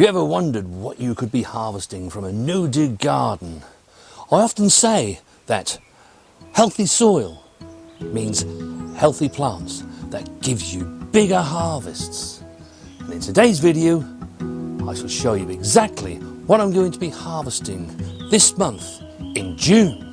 You ever wondered what you could be harvesting from a no-dig garden? I often say that healthy soil means healthy plants that gives you bigger harvests. And in today's video, I shall show you exactly what I'm going to be harvesting this month in June.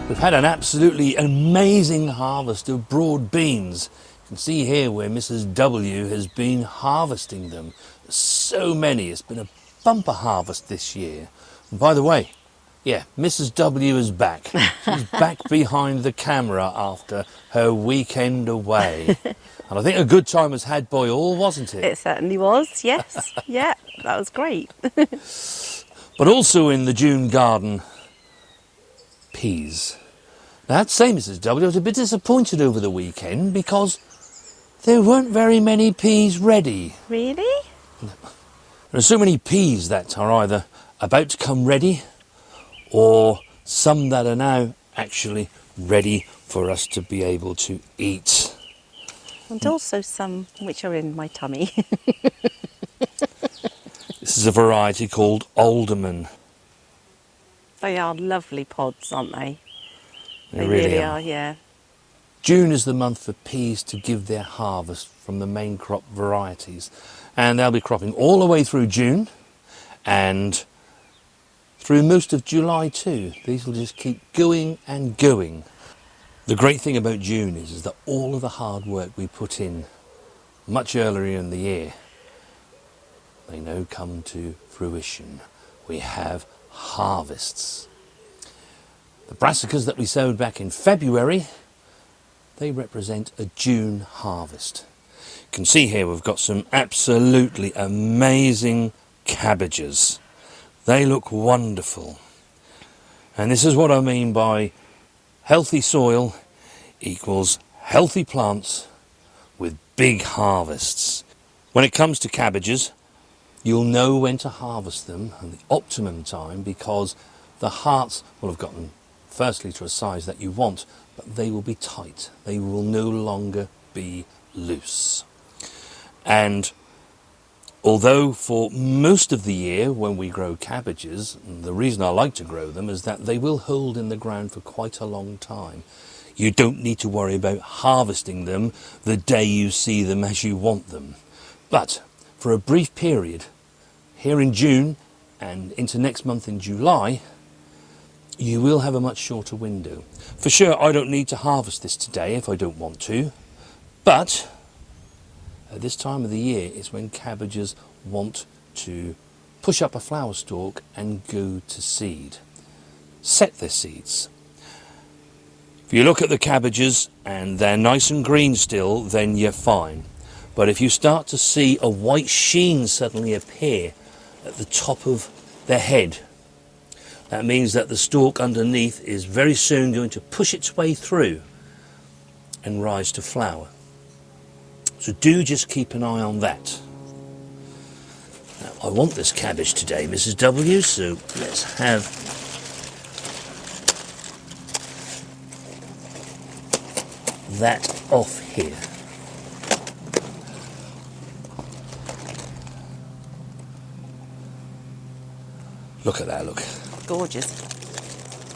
We've had an absolutely amazing harvest of broad beans. You can see here where Mrs. W has been harvesting them. So many, it's been a bumper harvest this year. And by the way, yeah, Mrs. W is back. She's back behind the camera after her weekend away. And I think a good time was had by all, wasn't it? It certainly was, yes. Yeah, that was great. But also in the June garden, peas. Now, I'd say Mrs. W was a bit disappointed over the weekend because there weren't very many peas ready. Really? There are so many peas that are either about to come ready or some that are now actually ready for us to be able to eat. And also some which are in my tummy. This is a variety called alderman. They are lovely pods, aren't they? They really are, yeah. June is the month for peas to give their harvest from the main crop varieties. And they'll be cropping all the way through June and through most of July too. These will just keep going and going. The great thing about June is that all of the hard work we put in much earlier in the year, they now come to fruition. We have harvests. The brassicas that we sowed back in February, they represent a June harvest. You can see here we've got some absolutely amazing cabbages. They look wonderful. And this is what I mean by healthy soil equals healthy plants with big harvests. When it comes to cabbages, you'll know when to harvest them and the optimum time because the hearts will have gotten firstly to a size that you want, but they will be tight. They will no longer be loose. And although for most of the year when we grow cabbages, and the reason I like to grow them is that they will hold in the ground for quite a long time. You don't need to worry about harvesting them the day you see them as you want them. But for a brief period, here in June and into next month in July, you will have a much shorter window. For sure, I don't need to harvest this today if I don't want to, but at this time of the year is when cabbages want to push up a flower stalk and go to seed, set their seeds. If you look at the cabbages and they're nice and green still, then you're fine. But if you start to see a white sheen suddenly appear at the top of their head, that means that the stalk underneath is very soon going to push its way through and rise to flower. So do just keep an eye on that. Now, I want this cabbage today, Mrs. W, so let's have that off here. Look at that, look. Gorgeous.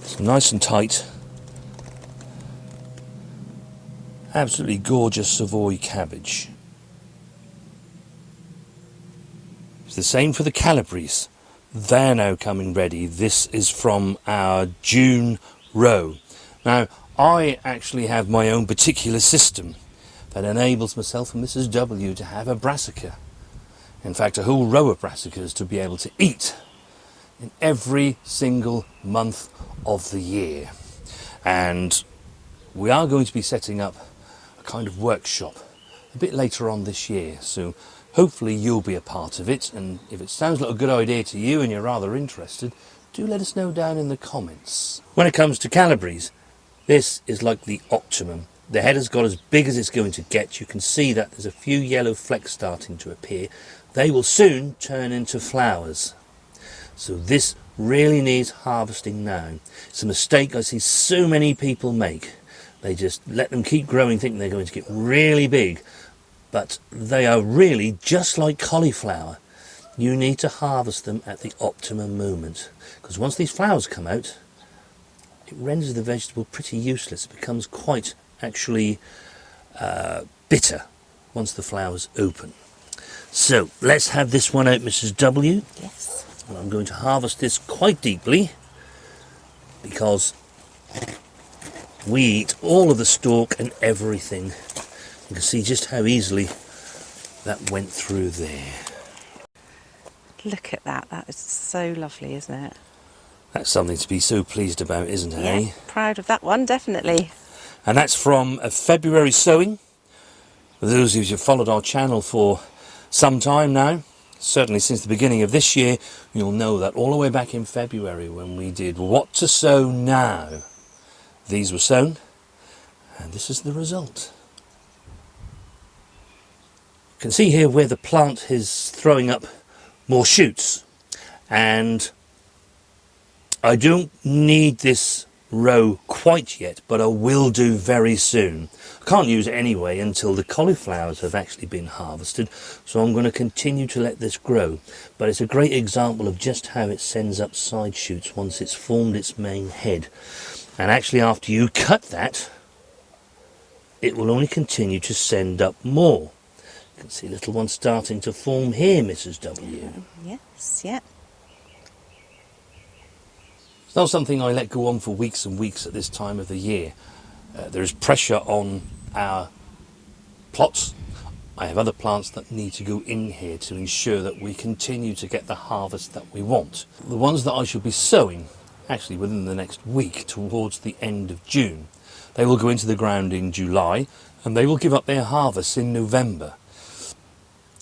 It's nice and tight. Absolutely gorgeous Savoy cabbage. It's the same for the Calabrese. They're now coming ready. This is from our June row. Now, I actually have my own particular system that enables myself and Mrs. W to have a brassica. In fact, a whole row of brassicas to be able to eat in every single month of the year. And we are going to be setting up a kind of workshop a bit later on this year, so Hopefully you'll be a part of it, and if it sounds like a good idea to you and you're rather interested, do let us know down in the comments. When it comes to Calabrese, this is like the optimum. The head has got as big as it's going to get. You can see that there's a few yellow flecks starting to appear. They will soon turn into flowers. So this really needs harvesting now. It's a mistake I see so many people make. They just let them keep growing thinking they're going to get really big. But they are really just like cauliflower. You need to harvest them at the optimum moment. Because once these flowers come out, it renders the vegetable pretty useless. It becomes quite actually bitter once the flowers open. So let's have this one out, Mrs. W. Yes. And I'm going to harvest this quite deeply because we eat all of the stalk and everything. You can see just how easily that went through there. Look at that. That is so lovely, isn't it? That's something to be so pleased about, isn't it? Yeah, proud of that one, definitely. And that's from a February sowing. For those of you who have followed our channel for some time now, certainly since the beginning of this year, you'll know that all the way back in February when we did What to Sow Now, these were sown, and this is the result. You can see here where the plant is throwing up more shoots, and I don't need this row quite yet, but I will do very soon. I can't use it anyway until the cauliflowers have actually been harvested, so I'm going to continue to let this grow. But it's a great example of just how it sends up side shoots once it's formed its main head. And actually after you cut that, it will only continue to send up more. You can see a little one starting to form here, Mrs. W. Yes, yeah. It's not something I let go on for weeks and weeks at this time of the year. There is pressure on our plots. I have other plants that need to go in here to ensure that we continue to get the harvest that we want. The ones that I should be sowing, actually within the next week, towards the end of June, they will go into the ground in July and they will give up their harvest in November.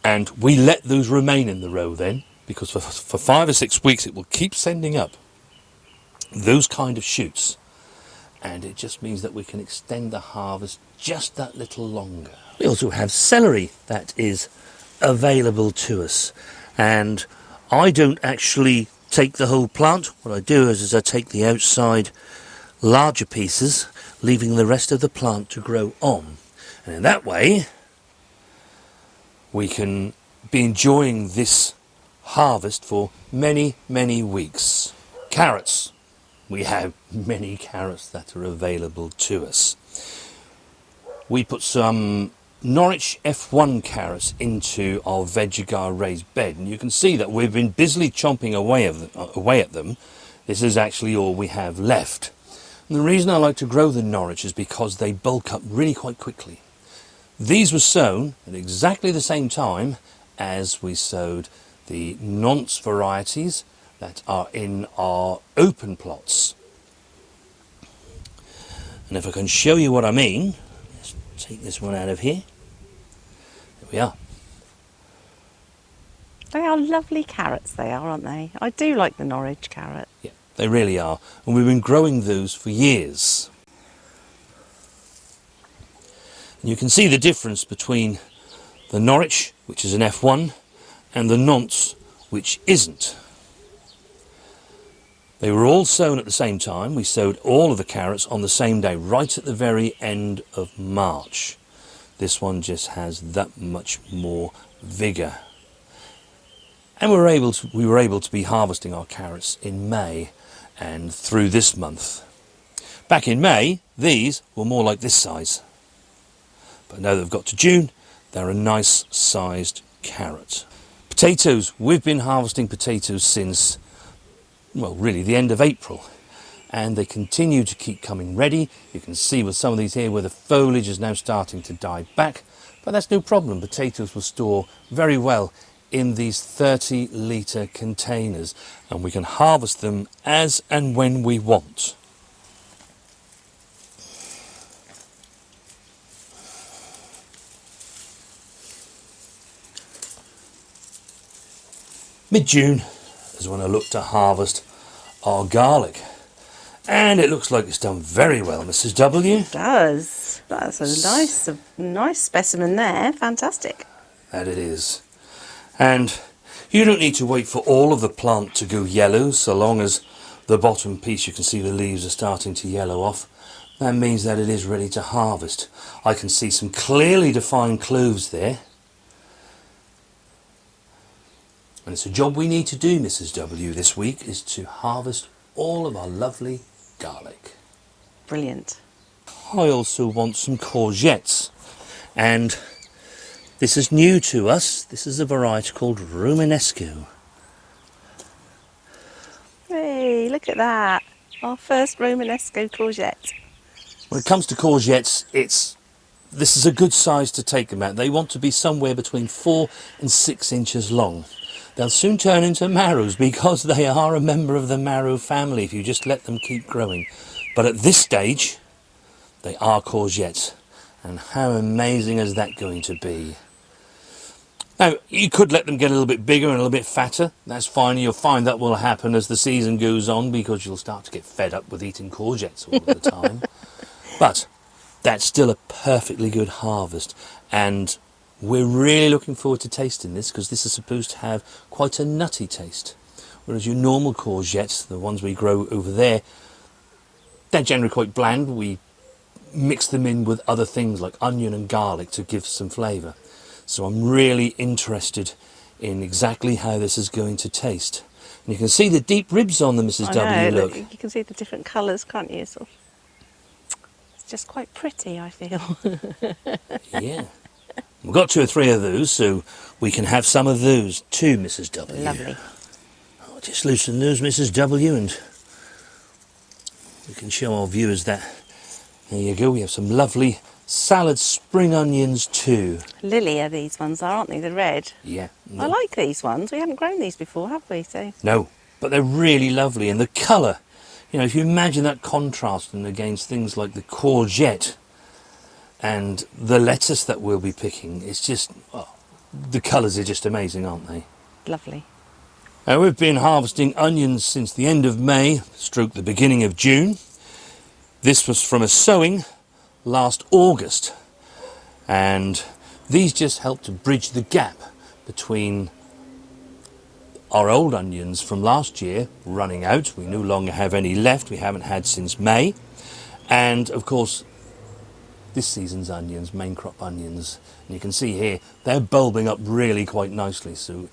And we let those remain in the row then, because for 5 or 6 weeks it will keep sending up those kind of shoots, and it just means that we can extend the harvest just that little longer. We also have celery that is available to us, and I don't actually take the whole plant. What I do is I take the outside larger pieces, leaving the rest of the plant to grow on, and in that way we can be enjoying this harvest for many weeks. Carrots. We have many carrots that are available to us. We put some Norwich F1 carrots into our vegetable raised bed, and you can see that we've been busily chomping away at them. This is actually all we have left. And the reason I like to grow the Norwich is because they bulk up really quite quickly. These were sown at exactly the same time as we sowed the nonce varieties that are in our open plots. And if I can show you what I mean, let's take this one out of here. There we are. They are lovely carrots, they are, aren't they? I do like the Norwich carrot. Yeah, they really are. And we've been growing those for years. And you can see the difference between the Norwich, which is an F1, and the nonce, which isn't. They were all sown at the same time. We sowed all of the carrots on the same day, right at the very end of March. This one just has that much more vigour. And we were able to be harvesting our carrots in May and through this month. Back in May, these were more like this size. But now they've got to June, they're a nice sized carrot. Potatoes. We've been harvesting potatoes since, well, really the end of April, and they continue to keep coming ready. You can see with some of these here where the foliage is now starting to die back, but that's no problem. Potatoes will store very well in these 30-litre containers, and we can harvest them as and when we want. Mid-June is when I look to harvest our garlic. And it looks like it's done very well, Mrs. W. It does. That's a nice specimen there. Fantastic. That it is. And you don't need to wait for all of the plant to go yellow, so long as the bottom piece, you can see the leaves are starting to yellow off. That means that it is ready to harvest. I can see some clearly defined cloves there. And it's a job we need to do, Mrs. W, this week, is to harvest all of our lovely garlic. Brilliant. I also want some courgettes, and this is new to us. This is a variety called Romanesco. Hey, look at that. Our first Romanesco courgette. When it comes to courgettes, this is a good size to take them at. They want to be somewhere between 4 and 6 inches long. They'll soon turn into marrows because they are a member of the marrow family if you just let them keep growing. But at this stage, they are courgettes. And how amazing is that going to be? Now, you could let them get a little bit bigger and a little bit fatter. That's fine. You'll find that will happen as the season goes on because you'll start to get fed up with eating courgettes all the time. But that's still a perfectly good harvest. And we're really looking forward to tasting this because this is supposed to have quite a nutty taste. Whereas your normal courgettes, the ones we grow over there, they're generally quite bland. We mix them in with other things like onion and garlic to give some flavour. So I'm really interested in exactly how this is going to taste. And you can see the deep ribs on them, Mrs. W. Look. You can see the different colours, can't you? It's just quite pretty, I feel. Yeah. We've got 2 or 3 of those, so we can have some of those too, Mrs. W. Lovely. I'll just loosen those, Mrs. W, and we can show our viewers that. There you go, we have some lovely salad spring onions too. Lily are these ones, aren't they? The red. Yeah. I like these ones. We haven't grown these before, have we? So. No, but they're really lovely, and the colour, you know, if you imagine that contrasting against things like the courgette and the lettuce that we'll be picking, it's just, the colours are just amazing, aren't they? Lovely. Now, we've been harvesting onions since the end of May, stroke the beginning of June. This was from a sowing last August, and these just help to bridge the gap between our old onions from last year running out. We no longer have any left. We haven't had since May. And of course, this season's onions, main crop onions, and you can see here they're bulbing up really quite nicely, so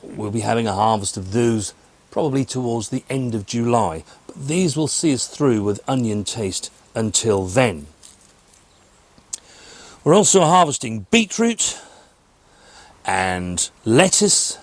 we'll be having a harvest of those probably towards the end of July, but these will see us through with onion taste until then. We're also harvesting beetroot and lettuce,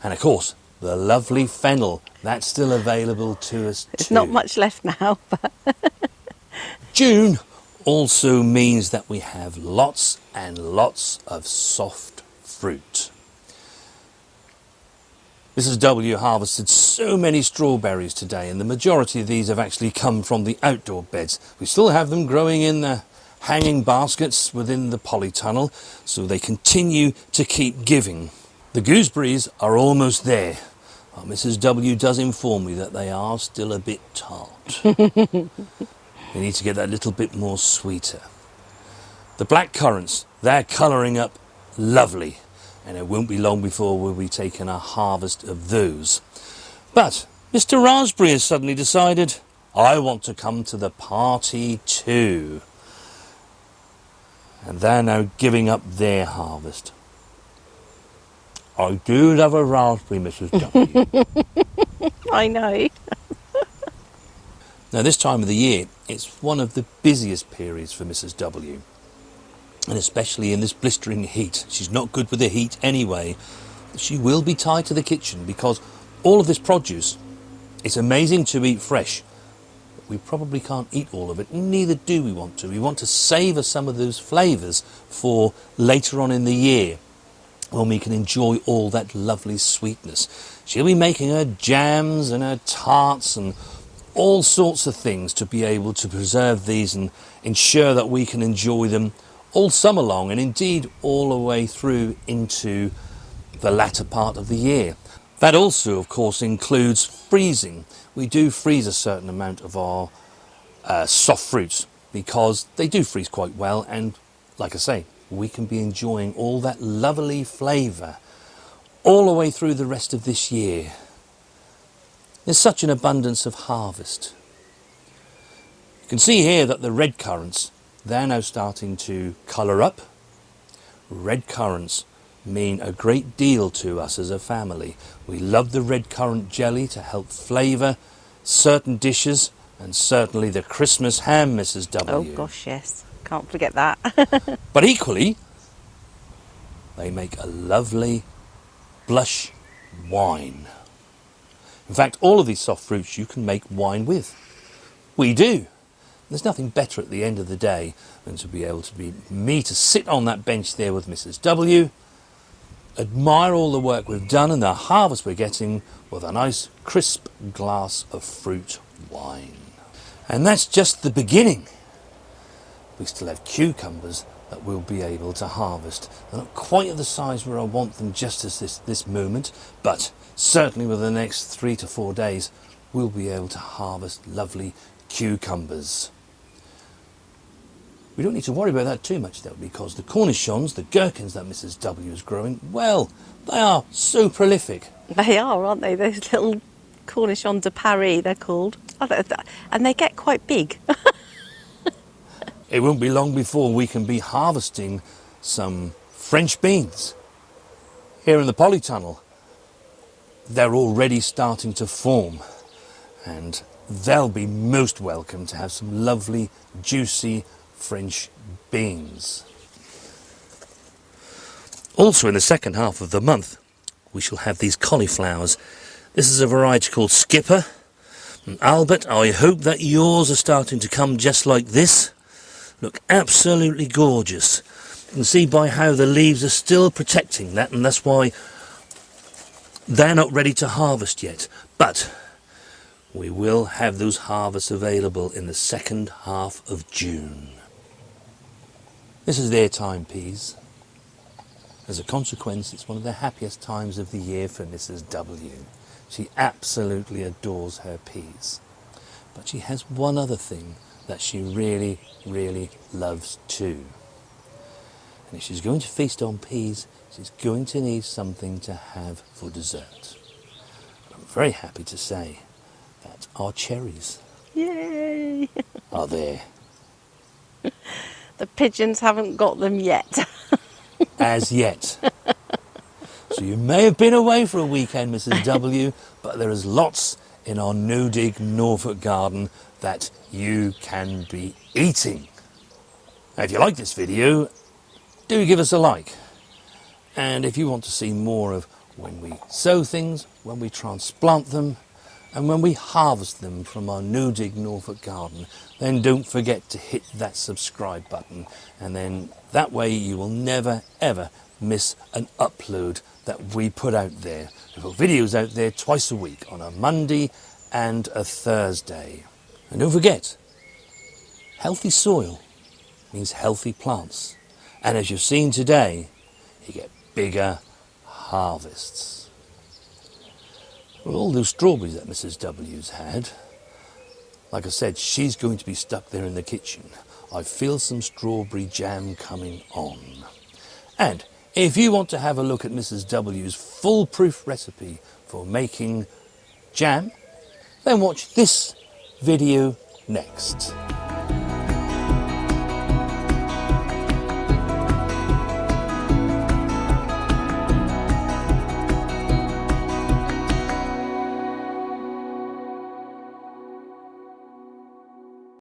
and of course the lovely fennel that's still available to us too. There's not much left now, but June also means that we have lots and lots of soft fruit. Mrs. W harvested so many strawberries today, and the majority of these have actually come from the outdoor beds. We still have them growing in the hanging baskets within the polytunnel, so they continue to keep giving. The gooseberries are almost there. Well, Mrs. W does inform me that they are still a bit tart. We need to get that little bit more sweeter. The black currants, they're colouring up lovely, and it won't be long before we'll be taking a harvest of those. But Mr. Raspberry has suddenly decided, I want to come to the party too. And they're now giving up their harvest. I do love a raspberry, Mrs. W. I know. Now, this time of the year, it's one of the busiest periods for Mrs. W. And especially in this blistering heat. She's not good with the heat anyway. She will be tied to the kitchen because all of this produce, it's amazing to eat fresh. But we probably can't eat all of it, neither do we want to. We want to savour some of those flavours for later on in the year, when we can enjoy all that lovely sweetness. She'll be making her jams and her tarts and all sorts of things to be able to preserve these and ensure that we can enjoy them all summer long, and indeed all the way through into the latter part of the year. That also, of course, includes freezing. We do freeze a certain amount of our soft fruits because they do freeze quite well, and like I say, we can be enjoying all that lovely flavour all the way through the rest of this year. There's such an abundance of harvest. You can see here that the red currants, they're now starting to colour up. Red currants mean a great deal to us as a family. We love the red currant jelly to help flavour certain dishes, and certainly the Christmas ham, Mrs. W. Oh gosh, yes. Can't forget that. But equally, they make a lovely blush wine. In fact, all of these soft fruits you can make wine with. We do. There's nothing better at the end of the day than to be able to sit on that bench there with Mrs. W, admire all the work we've done and the harvest we're getting with a nice crisp glass of fruit wine. And that's just the beginning. We still have cucumbers that we'll be able to harvest. They're not quite at the size where I want them just at this moment, but certainly within the next 3 to 4 days we'll be able to harvest lovely cucumbers. We don't need to worry about that too much though, because the cornichons, the gherkins that Mrs. W is growing, well, they are so prolific. They are, aren't they? Those little cornichons de Paris, they're called. And they get quite big. It won't be long before we can be harvesting some French beans. Here in the polytunnel, they're already starting to form, and they'll be most welcome to have some lovely, juicy French beans. Also in the second half of the month, we shall have these cauliflowers. This is a variety called Skipper. And Albert, I hope that yours are starting to come just like this. Look absolutely gorgeous. You can see by how the leaves are still protecting that, and that's why they're not ready to harvest yet. But we will have those harvests available in the second half of June. This is their time peas. As a consequence, it's one of the happiest times of the year for Mrs. W. She absolutely adores her peas. But she has one other thing that she really, really loves too. And if she's going to feast on peas, she's going to need something to have for dessert. I'm very happy to say that our cherries Yay! are there. The pigeons haven't got them yet. As yet. So you may have been away for a weekend, Mrs. W, but there is lots in our no-dig Norfolk garden that you can be eating. Now, if you like this video, do give us a like. And if you want to see more of when we sow things, when we transplant them, and when we harvest them from our no-dig Norfolk garden, then don't forget to hit that subscribe button, and then that way you will never ever miss an upload that we put out there. We put videos out there twice a week, on a Monday and a Thursday. And don't forget, healthy soil means healthy plants. And as you've seen today, you get bigger harvests. Well, all those strawberries that Mrs. W's had, like I said, she's going to be stuck there in the kitchen. I feel some strawberry jam coming on. And if you want to have a look at Mrs. W's foolproof recipe for making jam, then watch this video next.